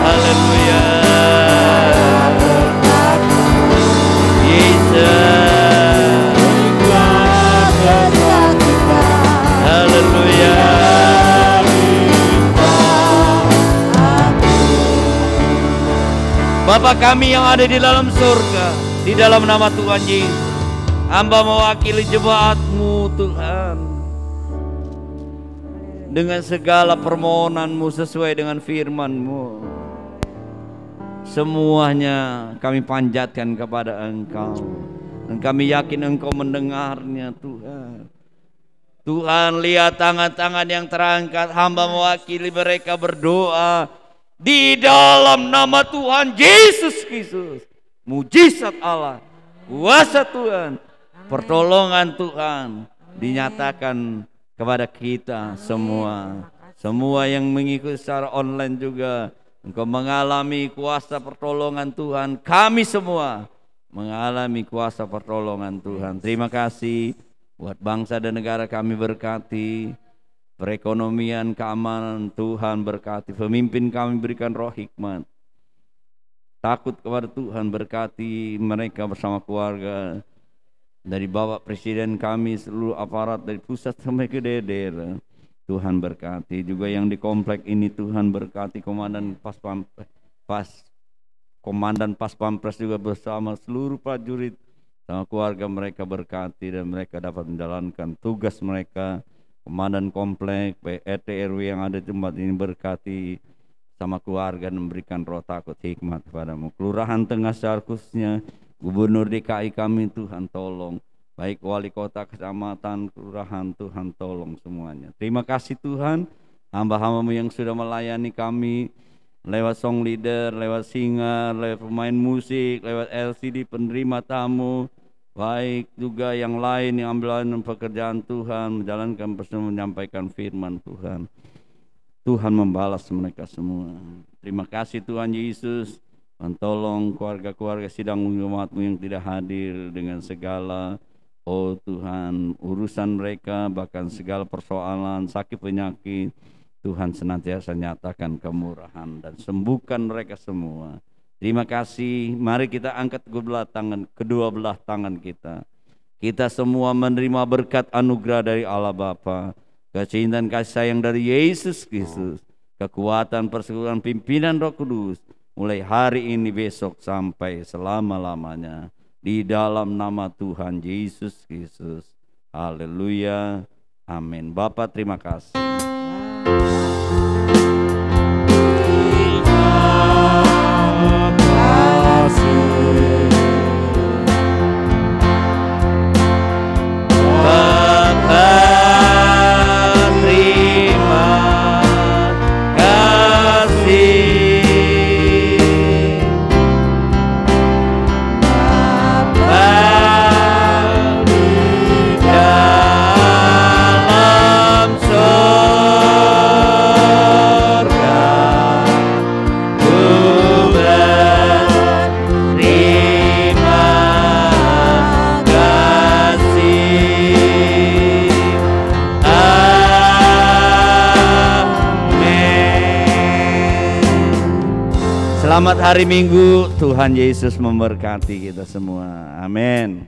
Haleluya. Yesus. Haleluya. Bapa kami yang ada di dalam surga, di dalam nama Tuhan Yesus, hamba mewakili jemaat-Mu Tuhan, dengan segala permohonan-Mu sesuai dengan firman-Mu. Semuanya kami panjatkan kepada Engkau, dan kami yakin Engkau mendengarnya Tuhan. Tuhan, lihat tangan-tangan yang terangkat, hamba mewakili mereka berdoa di dalam nama Tuhan Yesus Kristus. Mujizat Allah, kuasa Tuhan, pertolongan Tuhan dinyatakan kepada kita semua. Semua yang mengikuti secara online juga, engkau mengalami kuasa pertolongan Tuhan. Kami semua mengalami kuasa pertolongan Tuhan. Terima kasih buat bangsa dan negara kami berkati. Perekonomian, keamanan Tuhan berkati. Pemimpin kami berikan roh hikmat, takut kepada Tuhan, berkati mereka bersama keluarga. Dari Bapak Presiden kami, seluruh aparat dari pusat sampai ke daerah, Tuhan berkati. Juga yang di komplek ini Tuhan berkati. Komandan Pas Pampres juga bersama seluruh prajurit sama keluarga mereka berkati, dan mereka dapat menjalankan tugas mereka. Komandan komplek, RT RW yang ada di tempat ini berkati sama keluarga dan memberikan roh takut hikmat kepadamu. Kelurahan Tengah secara khususnya, Gubernur DKI kami Tuhan tolong, baik wali kota, kecamatan, kelurahan, Tuhan tolong semuanya. Terima kasih Tuhan, hamba-hamba-Mu yang sudah melayani kami lewat song leader, lewat singer, lewat pemain musik, lewat LCD penerima tamu, baik juga yang lain yang ambil pekerjaan Tuhan, menjalankan pesan, menyampaikan firman Tuhan. Tuhan membalas mereka semua. Terima kasih Tuhan Yesus, mentolong keluarga-keluarga sidang umat-Mu yang tidak hadir dengan segala, oh Tuhan, urusan mereka, bahkan segala persoalan, sakit penyakit, Tuhan senantiasa nyatakan kemurahan dan sembuhkan mereka semua. Terima kasih. Mari kita angkat kedua belah tangan kita. Kita semua menerima berkat anugerah dari Allah Bapa, kecintaan kasih sayang dari Yesus Kristus, kekuatan persekutuan pimpinan Roh Kudus, mulai hari ini, besok, sampai selama-lamanya. Di dalam nama Tuhan Yesus Kristus. Haleluya. Amin. Bapa, terima kasih. Selamat hari Minggu, Tuhan Yesus memberkati kita semua. Amin.